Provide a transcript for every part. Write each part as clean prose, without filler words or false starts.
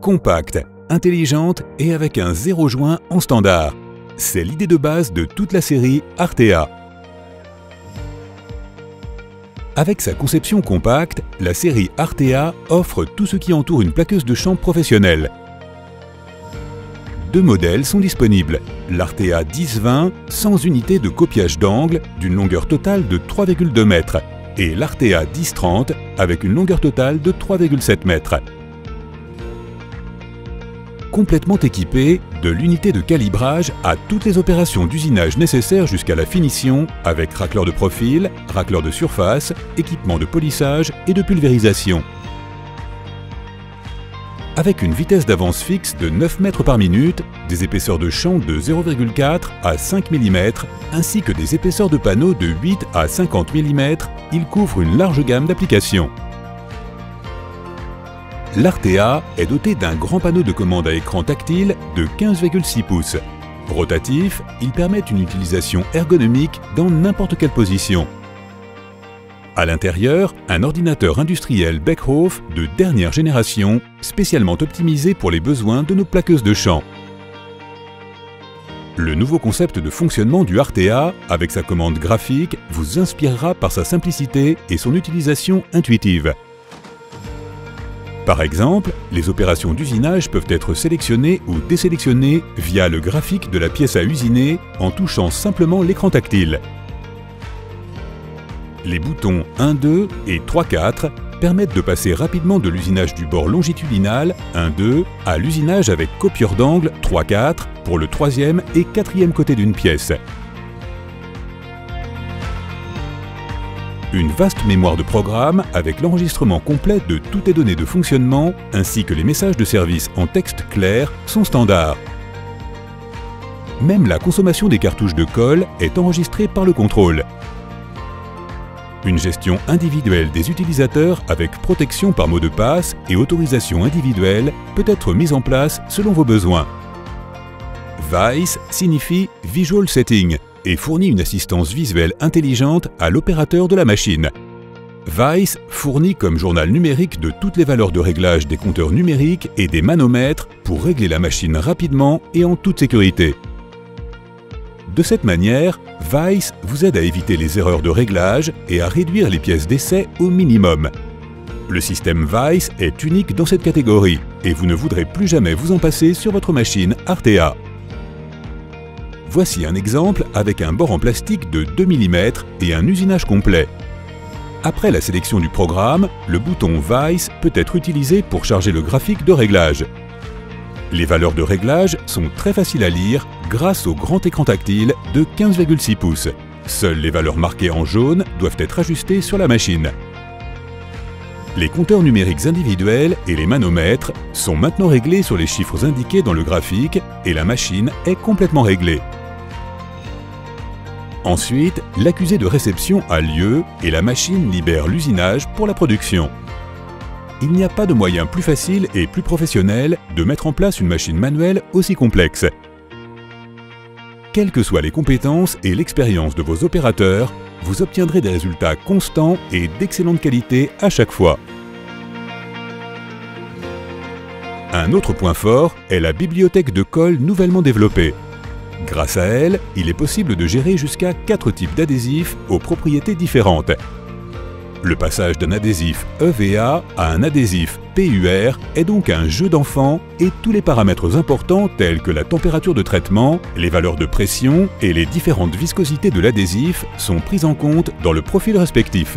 compacte, intelligente et avec un 0 joint en standard. C'est l'idée de base de toute la série Artea. Avec sa conception compacte, la série Artea offre tout ce qui entoure une plaqueuse de chant professionnelle. Deux modèles sont disponibles, l'Artea 1020 sans unité de copiage d'angle d'une longueur totale de 3,2 mètres et l'Artea 1030 avec une longueur totale de 3,7 mètres. Complètement équipé de l'unité de calibrage à toutes les opérations d'usinage nécessaires jusqu'à la finition avec racleur de profil, racleur de surface, équipement de polissage et de pulvérisation. Avec une vitesse d'avance fixe de 9 mètres par minute, des épaisseurs de champ de 0,4 à 5 mm, ainsi que des épaisseurs de panneaux de 8 à 50 mm, il couvre une large gamme d'applications. L'Artea est doté d'un grand panneau de commande à écran tactile de 15,6 pouces. Rotatif, il permet une utilisation ergonomique dans n'importe quelle position. À l'intérieur, un ordinateur industriel Beckhoff de dernière génération, spécialement optimisé pour les besoins de nos plaqueuses de chant. Le nouveau concept de fonctionnement du Artea, avec sa commande graphique, vous inspirera par sa simplicité et son utilisation intuitive. Par exemple, les opérations d'usinage peuvent être sélectionnées ou désélectionnées via le graphique de la pièce à usiner en touchant simplement l'écran tactile. Les boutons 1-2 et 3-4 permettent de passer rapidement de l'usinage du bord longitudinal 1-2 à l'usinage avec copieur d'angle 3-4 pour le troisième et quatrième côté d'une pièce. Une vaste mémoire de programme avec l'enregistrement complet de toutes les données de fonctionnement ainsi que les messages de service en texte clair sont standards. Même la consommation des cartouches de colle est enregistrée par le contrôle. Une gestion individuelle des utilisateurs avec protection par mot de passe et autorisation individuelle peut être mise en place selon vos besoins. VICE signifie Visual Setting et fournit une assistance visuelle intelligente à l'opérateur de la machine. VICE fournit comme journal numérique de toutes les valeurs de réglage des compteurs numériques et des manomètres pour régler la machine rapidement et en toute sécurité. De cette manière, VICE vous aide à éviter les erreurs de réglage et à réduire les pièces d'essai au minimum. Le système VICE est unique dans cette catégorie et vous ne voudrez plus jamais vous en passer sur votre machine Artea. Voici un exemple avec un bord en plastique de 2 mm et un usinage complet. Après la sélection du programme, le bouton VICE peut être utilisé pour charger le graphique de réglage. Les valeurs de réglage sont très faciles à lire grâce au grand écran tactile de 15,6 pouces. Seules les valeurs marquées en jaune doivent être ajustées sur la machine. Les compteurs numériques individuels et les manomètres sont maintenant réglés sur les chiffres indiqués dans le graphique et la machine est complètement réglée. Ensuite, l'accusé de réception a lieu et la machine libère l'usinage pour la production. Il n'y a pas de moyen plus facile et plus professionnel de mettre en place une machine manuelle aussi complexe. Quelles que soient les compétences et l'expérience de vos opérateurs, vous obtiendrez des résultats constants et d'excellente qualité à chaque fois. Un autre point fort est la bibliothèque de colle nouvellement développée. Grâce à elle, il est possible de gérer jusqu'à 4 types d'adhésifs aux propriétés différentes. Le passage d'un adhésif EVA à un adhésif PUR est donc un jeu d'enfant et tous les paramètres importants tels que la température de traitement, les valeurs de pression et les différentes viscosités de l'adhésif sont pris en compte dans le profil respectif.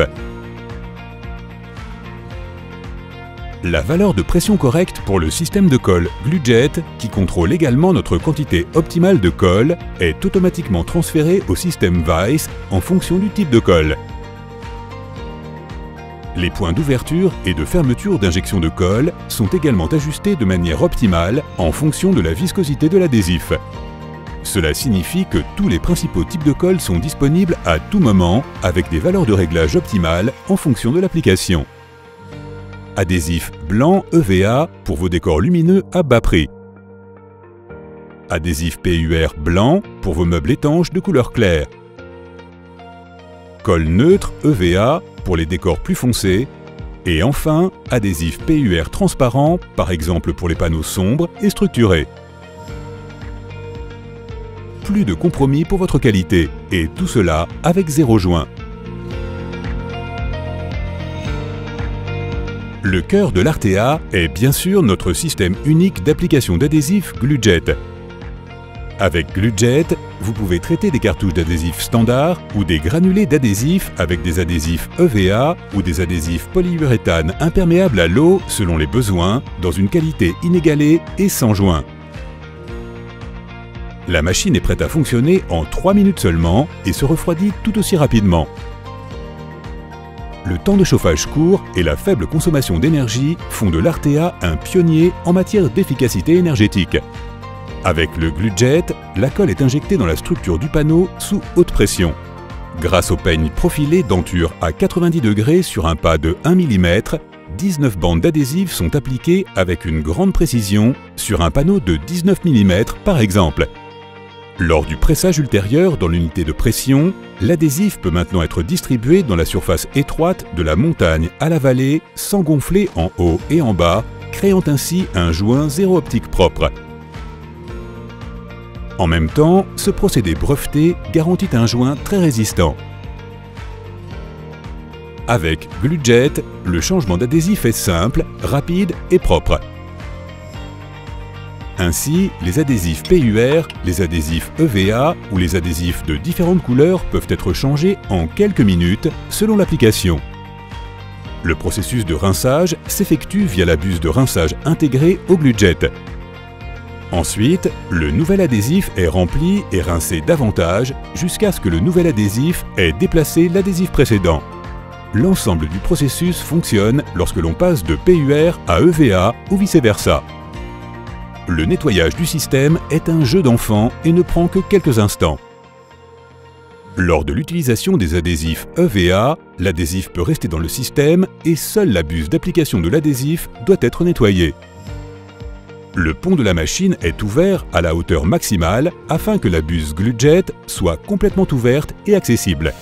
La valeur de pression correcte pour le système de colle GlueJet, qui contrôle également notre quantité optimale de colle, est automatiquement transférée au système VICE en fonction du type de colle. Les points d'ouverture et de fermeture d'injection de colle sont également ajustés de manière optimale en fonction de la viscosité de l'adhésif. Cela signifie que tous les principaux types de colle sont disponibles à tout moment avec des valeurs de réglage optimales en fonction de l'application. Adhésif blanc EVA pour vos décors lumineux à bas prix. Adhésif PUR blanc pour vos meubles étanches de couleur claire. Colle neutre EVA pour les décors plus foncés Et enfin, adhésif PUR transparent, par exemple pour les panneaux sombres et structurés. Plus de compromis pour votre qualité, et tout cela avec 0 joint. Le cœur de l'Artea est bien sûr notre système unique d'application d'adhésif GlueJet. Avec GlueJet, vous pouvez traiter des cartouches d'adhésif standard ou des granulés d'adhésif avec des adhésifs EVA ou des adhésifs polyuréthane imperméables à l'eau selon les besoins, dans une qualité inégalée et sans joint. La machine est prête à fonctionner en 3 minutes seulement et se refroidit tout aussi rapidement. Le temps de chauffage court et la faible consommation d'énergie font de l'Artea un pionnier en matière d'efficacité énergétique. Avec le GlueJet, la colle est injectée dans la structure du panneau sous haute pression. Grâce au peigne profilé denture à 90 degrés sur un pas de 1 mm, 19 bandes d'adhésif sont appliquées avec une grande précision sur un panneau de 19 mm par exemple. Lors du pressage ultérieur dans l'unité de pression, l'adhésif peut maintenant être distribué dans la surface étroite de la montagne à la vallée sans gonfler en haut et en bas, créant ainsi un joint zéro optique propre. En même temps, ce procédé breveté garantit un joint très résistant. Avec GlueJet, le changement d'adhésif est simple, rapide et propre. Ainsi, les adhésifs PUR, les adhésifs EVA ou les adhésifs de différentes couleurs peuvent être changés en quelques minutes selon l'application. Le processus de rinçage s'effectue via la buse de rinçage intégrée au GlueJet. Ensuite, le nouvel adhésif est rempli et rincé davantage jusqu'à ce que le nouvel adhésif ait déplacé l'adhésif précédent. L'ensemble du processus fonctionne lorsque l'on passe de PUR à EVA ou vice-versa. Le nettoyage du système est un jeu d'enfant et ne prend que quelques instants. Lors de l'utilisation des adhésifs EVA, l'adhésif peut rester dans le système et seule la buse d'application de l'adhésif doit être nettoyée. Le pont de la machine est ouvert à la hauteur maximale afin que la buse GlueJet soit complètement ouverte et accessible.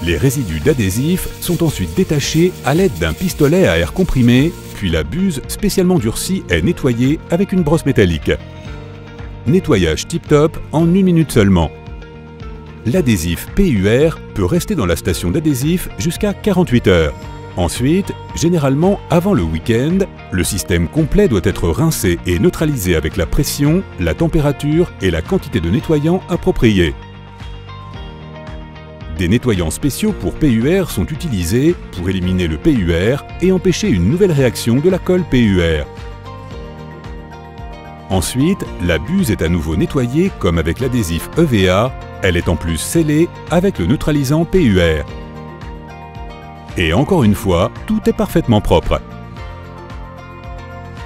Les résidus d'adhésif sont ensuite détachés à l'aide d'un pistolet à air comprimé, puis la buse spécialement durcie est nettoyée avec une brosse métallique. Nettoyage tip-top en 1 minute seulement. L'adhésif PUR peut rester dans la station d'adhésif jusqu'à 48 heures. Ensuite, généralement avant le week-end, le système complet doit être rincé et neutralisé avec la pression, la température et la quantité de nettoyant appropriée. Des nettoyants spéciaux pour PUR sont utilisés pour éliminer le PUR et empêcher une nouvelle réaction de la colle PUR. Ensuite, la buse est à nouveau nettoyée comme avec l'adhésif EVA, elle est en plus scellée avec le neutralisant PUR. Et encore une fois, tout est parfaitement propre.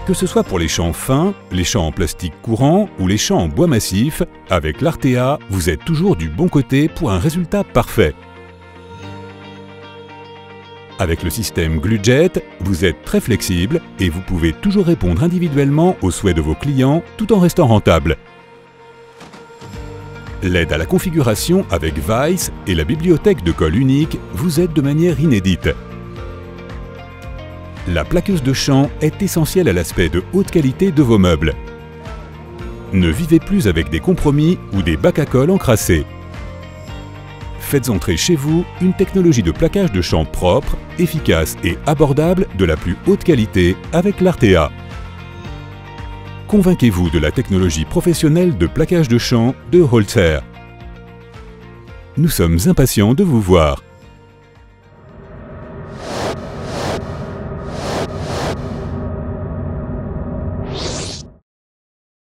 Que ce soit pour les champs fins, les champs en plastique courant ou les champs en bois massif, avec l'Artea, vous êtes toujours du bon côté pour un résultat parfait. Avec le système GlueJet, vous êtes très flexible et vous pouvez toujours répondre individuellement aux souhaits de vos clients tout en restant rentable. L'aide à la configuration avec Vice et la bibliothèque de colle unique vous aident de manière inédite. La plaqueuse de champ est essentielle à l'aspect de haute qualité de vos meubles. Ne vivez plus avec des compromis ou des bacs à colle encrassés. Faites entrer chez vous une technologie de plaquage de champ propre, efficace et abordable de la plus haute qualité avec l'Artea. Convainquez-vous de la technologie professionnelle de plaquage de champ de Holzer. Nous sommes impatients de vous voir.